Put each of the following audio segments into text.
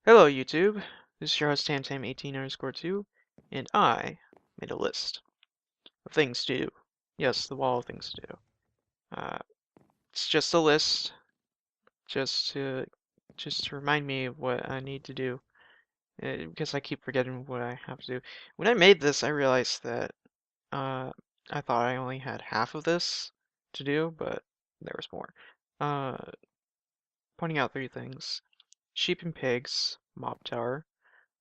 Hello YouTube, this is your host TamTam18_2, and I made a list of things to do. Yes, the wall of things to do. Uh, it's just a list, just to remind me of what I need to do, because I keep forgetting what I have to do. When I made this, I realized that I thought I only had half of this to do, but there was more. Uh, Pointing out 3 things: sheep and pigs, mob tower,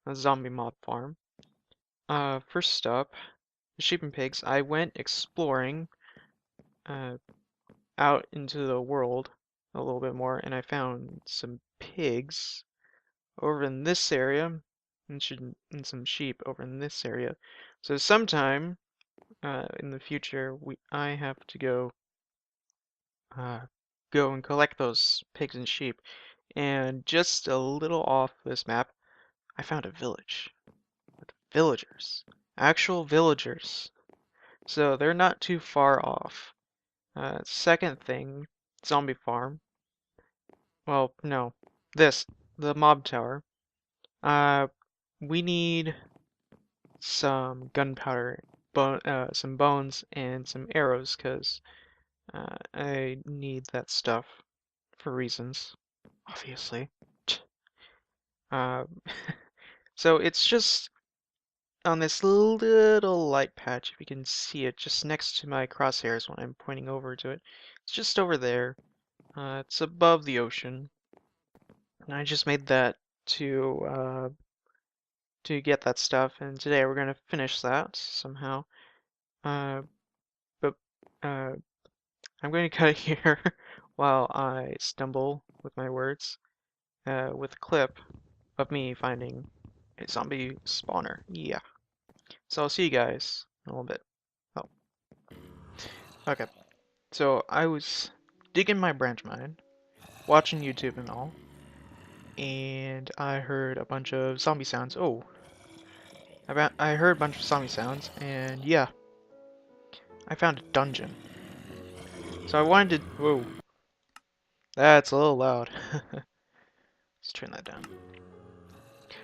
a zombie mob farm. First up, the sheep and pigs. I went exploring uh, out into the world a little bit more, and I found some pigs over in this area, and some sheep over in this area. So sometime in the future, I have to uh, go and collect those pigs and sheep. And just a little off this map, I found a village with villagers, actual villagers. So they're not too far off. Second thing, zombie farm. Well, no, the mob tower. Uh, we need some gunpowder, some bones, and some arrows, cause I need that stuff for reasons, obviously. Uh, so it's just on this little light patch, if you can see it, just next to my crosshairs when I'm pointing over to it. It's just over there. It's above the ocean. And I just made that to get that stuff, and today we're gonna finish that somehow. Uh, but I'm going to cut it here while I stumble with my words with a clip of me finding a zombie spawner. Yeah. So I'll see you guys in a little bit. Oh, okay. So I was digging my branch mine, watching YouTube and all, and I heard a bunch of zombie sounds. Oh, I heard a bunch of zombie sounds, and yeah, I found a dungeon. So I wanted to. Whoa, that's a little loud. Let's turn that down.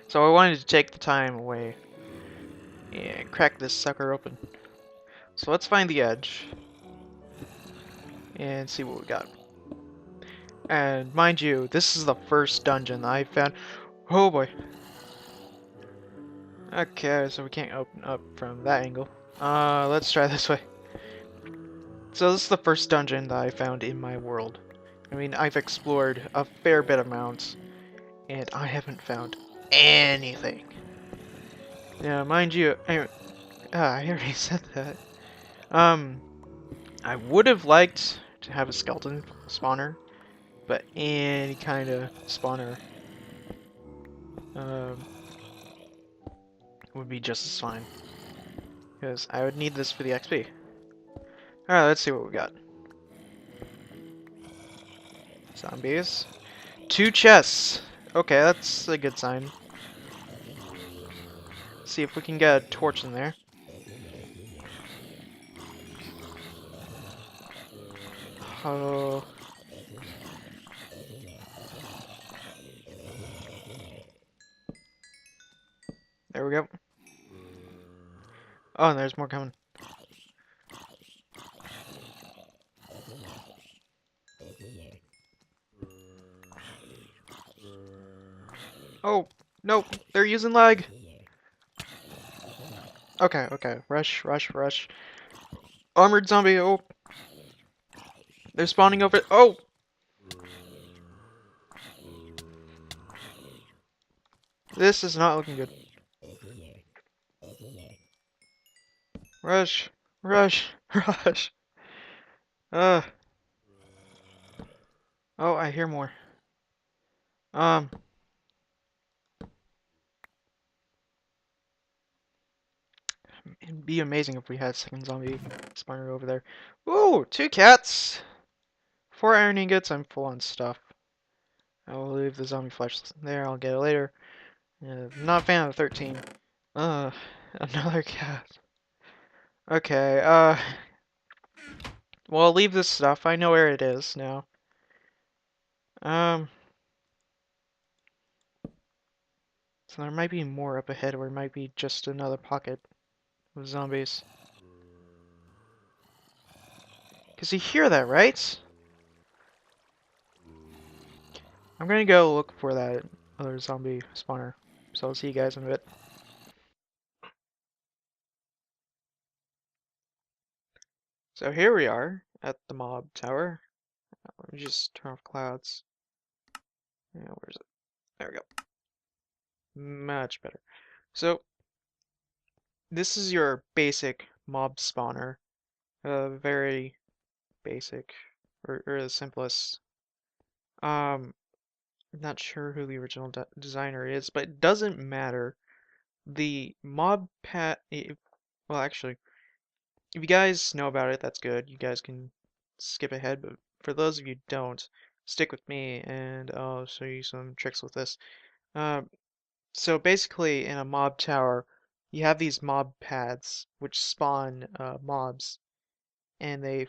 So I wanted to take the time away and crack this sucker open. So let's find the edge and see what we got. And mind you, this is the first dungeon I found. Oh boy. Okay, so we can't open up from that angle. Let's try this way. So this is the first dungeon that I found in my world. I mean, I've explored a fair bit amount, and I haven't found anything. Now, mind you, I already said that. Um, I would have liked to have a skeleton spawner, but any kind of spawner um, would be just as fine, because I would need this for the XP. Alright, let's see what we got. Zombies. 2 chests! Okay, that's a good sign. See if we can get a torch in there. Oh. There we go. Oh, and there's more coming. Oh, no, they're using lag. Okay, okay, rush, rush, rush. Armored zombie, oh. They're spawning over. Oh! This is not looking good. Rush, rush, rush. Uh. Oh, I hear more. It'd be amazing if we had a second zombie spawner over there. Ooh, 2 cats! 4 iron ingots, I'm full on stuff. I will leave the zombie flesh there, I'll get it later. Not a fan of 13. Uh, another cat. Okay, well, I'll leave this stuff. I know where it is now. Um, So there might be more up ahead, or it might be just another pocket of zombies. Because you hear that, right? I'm gonna go look for that other zombie spawner. So I'll see you guys in a bit. So here we are at the mob tower. Let me just turn off clouds. Yeah, where's it? There we go. Much better. So this is your basic mob spawner. Very basic, or the simplest. I'm not sure who the original designer is, but it doesn't matter. The mob pad. Well, actually, if you guys know about it, that's good. You guys can skip ahead, but for those of you who don't, stick with me and I'll show you some tricks with this. Um, so basically, in a mob tower, you have these mob pads which spawn mobs, and they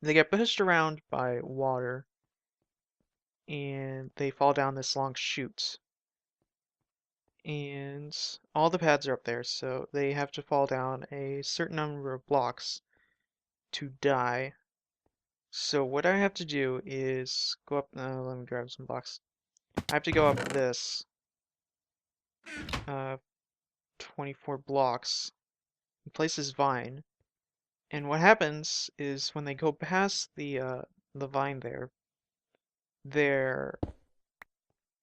get pushed around by water, and they fall down this long chute. And all the pads are up there, so they have to fall down a certain number of blocks to die. So what I have to do is go up. Let me grab some blocks. I have to go up this uh, 24 blocks and place this vine. And what happens is when they go past the vine there, their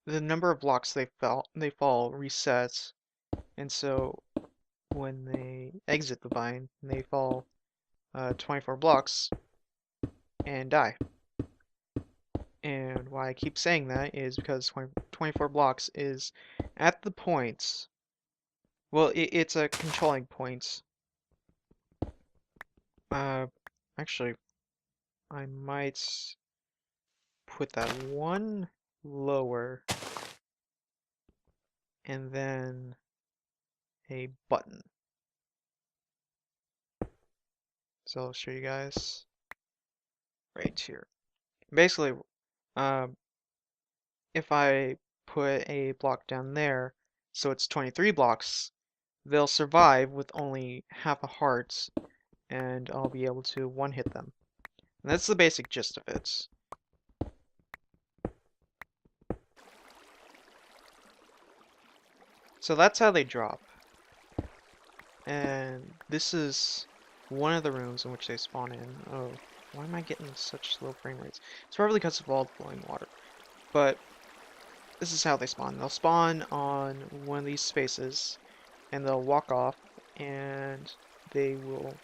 the number of blocks they fall resets, and so when they exit the vine, they fall 24 blocks and die. And why I keep saying that is because 24 blocks is at the point. Well, it's a controlling point. Uh, actually, I might put that one lower and then a button. So I'll show you guys right here. Basically, um, if I put a block down there, so it's 23 blocks, they'll survive with only half a heart, and I'll be able to one-hit them. And that's the basic gist of it. So that's how they drop. And this is one of the rooms in which they spawn in. Oh, why am I getting such slow frame rates? It's probably because of all the flowing water. But this is how they spawn. They'll spawn on one of these spaces, and they'll walk off, and they will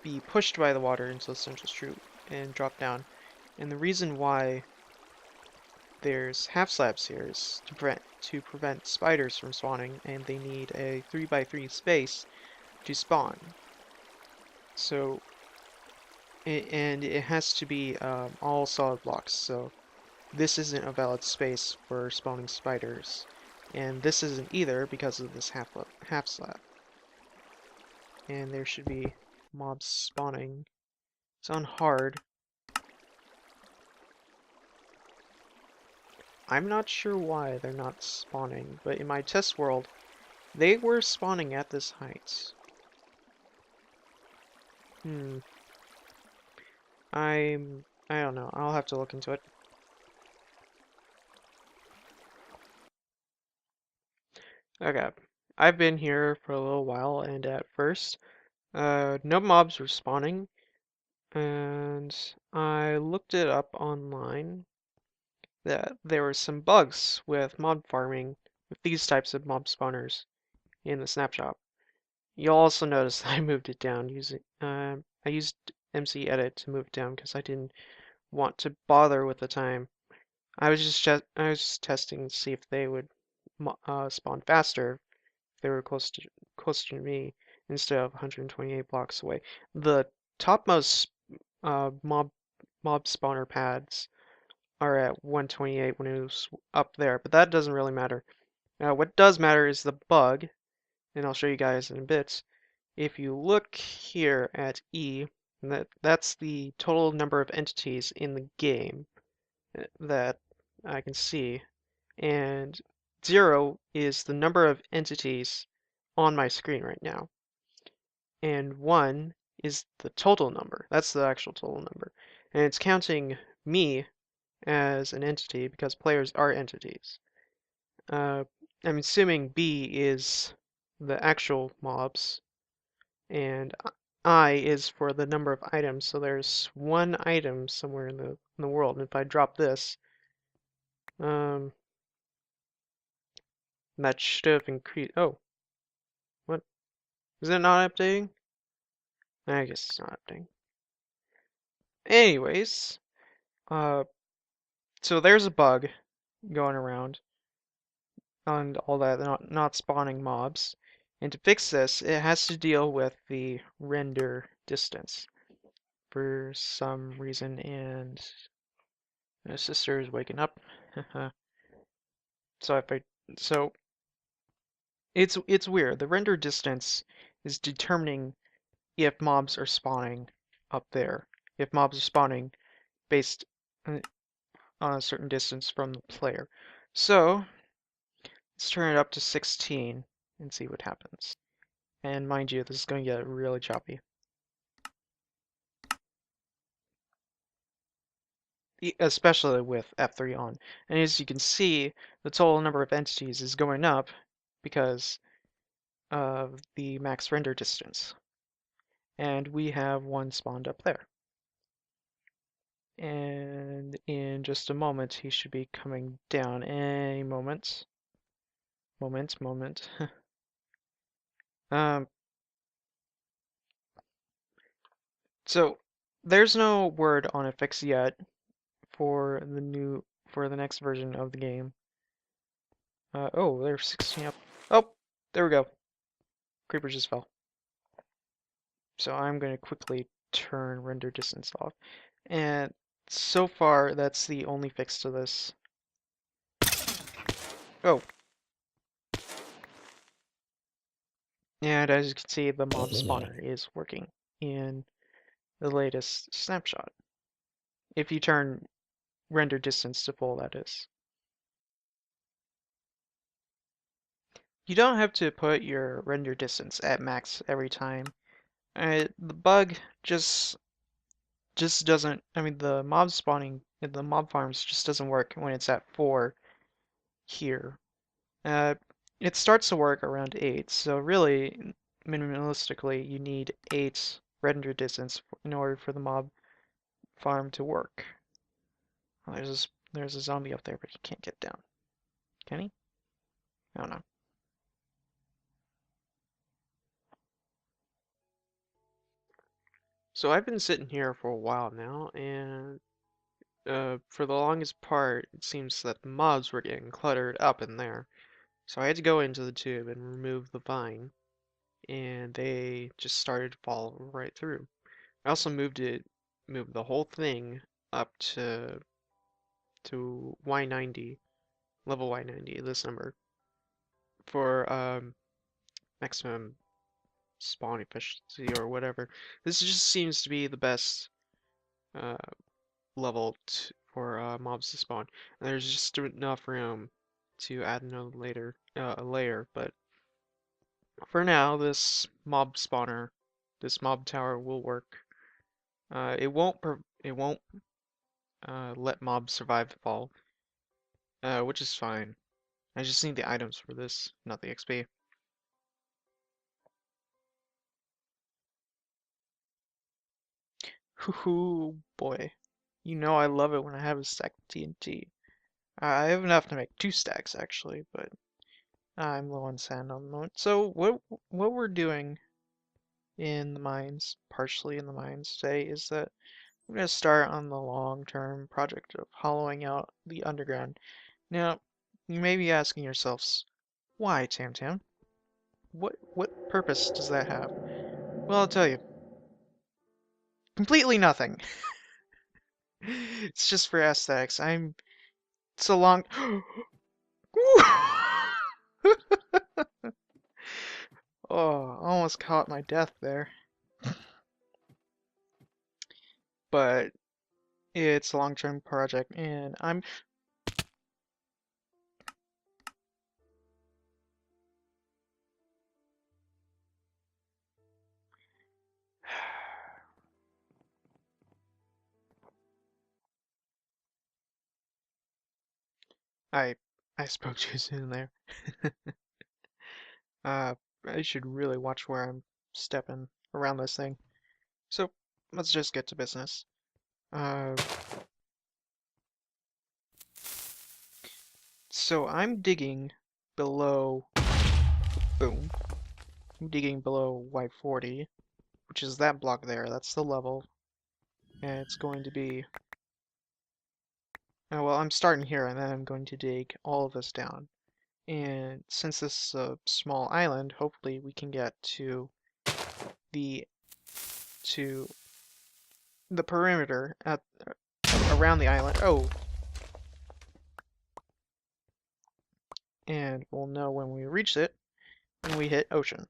be pushed by the water into the central chute and drop down. And the reason why there's half slabs here is to prevent spiders from spawning, and they need a 3x3 space to spawn. So, and it has to be all solid blocks. So this isn't a valid space for spawning spiders, and this isn't either because of this half slab. And there should be mobs spawning. It's on hard. I'm not sure why they're not spawning, but in my test world, they were spawning at this height. I don't know. I'll have to look into it. Okay. I've been here for a little while, and at first, no mobs were spawning, and I looked it up online that there were some bugs with mob farming with these types of mob spawners in the snapshot. You'll also notice that I moved it down using I used MC Edit to move it down because I didn't want to bother with the time. I was just testing to see if they would spawn faster if they were closer to me instead of 128 blocks away. The topmost mob spawner pads are at 128 when it was up there, but that doesn't really matter. What does matter is the bug, and I'll show you guys in a bit. If you look here at E, that's the total number of entities in the game that I can see, and 0 is the number of entities on my screen right now, and 1 is the total number. That's the actual total number. And it's counting me as an entity because players are entities. I'm assuming B is the actual mobs, and I is for the number of items. So there's one item somewhere in the world. And if I drop this, um, that should have increased. Oh, what? Is it not updating? I guess it's not updating. Anyways, uh, so there's a bug going around and all that, not spawning mobs. And to fix this, it has to deal with the render distance for some reason, and my sister is waking up. So if I so it's weird. The render distance is determining if mobs are spawning up there. If mobs are spawning based on a certain distance from the player. So let's turn it up to 16 and see what happens. And mind you, this is going to get really choppy. Especially with F3 on. And as you can see, the total number of entities is going up because of the max render distance. And we have one spawned up there. And in just a moment, he should be coming down any moment. Moment. um, so there's no word on a fix yet for the next version of the game. Oh, there's 16 up. Oh, there we go. Creeper just fell. So I'm going to quickly turn render distance off. And so far, that's the only fix to this. Oh. And as you can see, the mob spawner is working in the latest snapshot. If you turn render distance to full, that is. You don't have to put your render distance at max every time. The bug just doesn't, I mean, the mob spawning, the mob farms just doesn't work when it's at 4 here. It starts to work around 8, so really, minimalistically, you need 8 render distance in order for the mob farm to work. Oh, there's a zombie up there, but he can't get down. Can he? I don't know. So I've been sitting here for a while now, and for the longest part, it seems that the mobs were getting cluttered up in there. So I had to go into the tube and remove the vine, and they just started to fall right through. I also moved the whole thing up to Y90, level Y90, this number, for maximum spawn efficiency or whatever. This just seems to be the best uh, level for mobs to spawn. And there's just enough room to add another layer, but for now, this mob tower will work. It won't let mobs survive the fall, which is fine. I just need the items for this, not the XP. Hoo boy. You know I love it when I have a stack of TNT. I have enough to make 2 stacks actually, but I'm low on sand on the moment. So what we're doing in the mines, partially in the mines today, is that I'm going to start on the long-term project of hollowing out the underground. Now, you may be asking yourselves, why, Tam? What purpose does that have? Well, I'll tell you. Completely nothing. It's just for aesthetics. It's a long. Oh, almost caught my death there. But it's a long-term project, and I spoke too soon there. I should really watch where I'm stepping around this thing. So let's just get to business. So I'm digging below. Boom. I'm digging below Y40, which is that block there. That's the level, and it's going to be. Oh, well, I'm starting here, and then I'm going to dig all of this down. And since this is a small island, hopefully we can get the to the perimeter at around the island. Oh, and we'll know when we reach it when we hit ocean.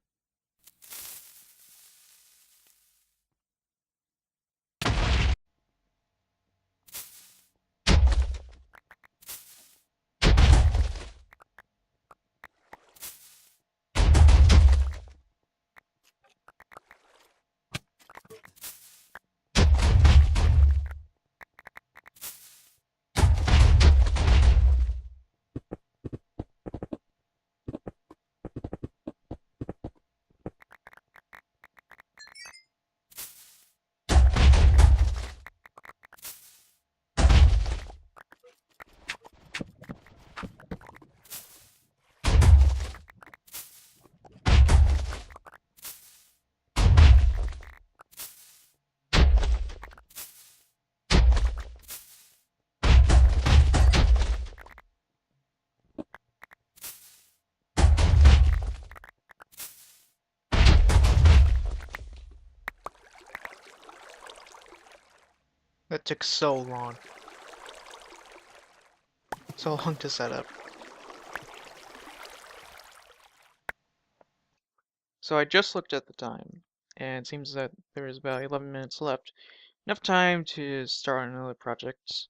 That took so long. So long to set up. So I just looked at the time, and it seems that there is about 11 minutes left. Enough time to start another project.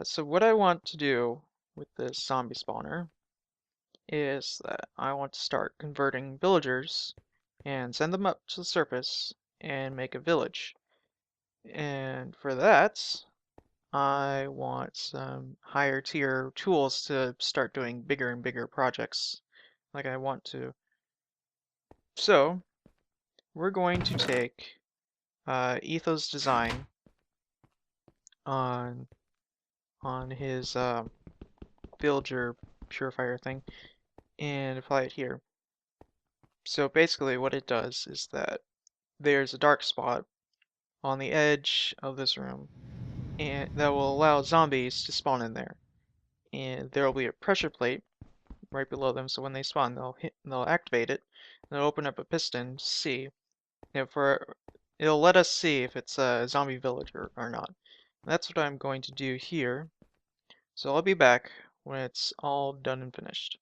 So what I want to do with this zombie spawner is that I want to start converting villagers and send them up to the surface and make a village. And for that, I want some higher tier tools to start doing bigger and bigger projects like I want to. So we're going to take Etho's design on his villager purifier thing and apply it here. So basically what it does is that there's a dark spot on the edge of this room and that will allow zombies to spawn in there. And there will be a pressure plate right below them, so when they spawn they'll activate it and it'll open up a piston to see if it'll let us see if it's a zombie villager or not. And that's what I'm going to do here. So I'll be back when it's all done and finished.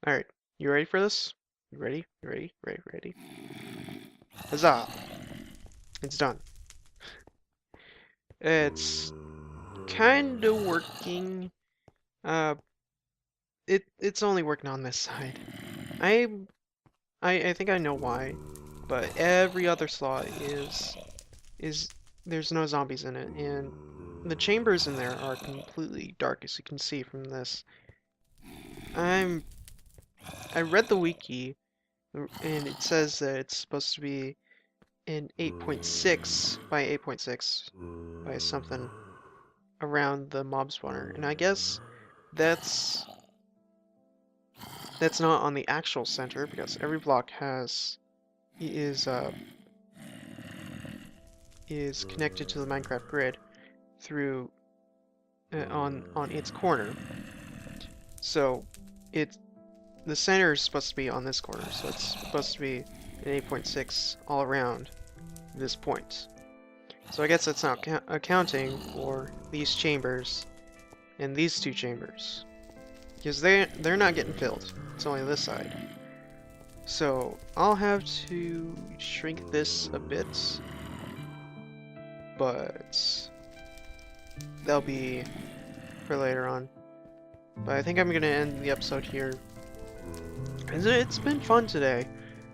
Alright, you ready for this? You ready? You ready? Ready? Ready? Huzzah! It's done. It's kinda working. Uh, it's only working on this side. I think I know why, but every other slot is there's no zombies in it, and the chambers in there are completely dark, as you can see from this. I read the wiki, and it says that it's supposed to be an 8.6 by 8.6 by something around the mob spawner, and I guess that's not on the actual center because every block is connected to the Minecraft grid through on its corner. So the center is supposed to be on this corner, so it's supposed to be an 8.6 all around this point. So I guess that's not accounting for these chambers and these two chambers, because they're not getting filled. It's only this side. So I'll have to shrink this a bit, but that'll be for later on. But I think I'm gonna end the episode here. It's been fun today.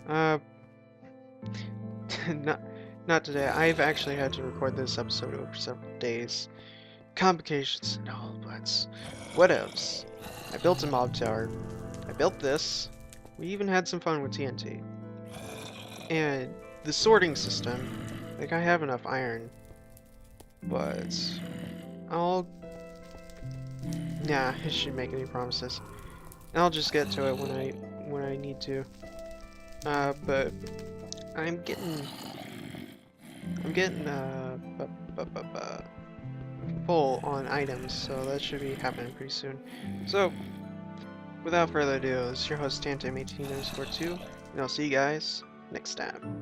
Not today. I've actually had to record this episode over several days. complications and all, but whatevs. I built a mob tower. I built this. We even had some fun with TNT. And the sorting system, like I have enough iron, but I'll... Nah, I shouldn't make any promises. I'll just get to it when I need to. But I'm getting full on items, so that should be happening pretty soon. So, without further ado, this is your host TNT 18_2, and I'll see you guys next time.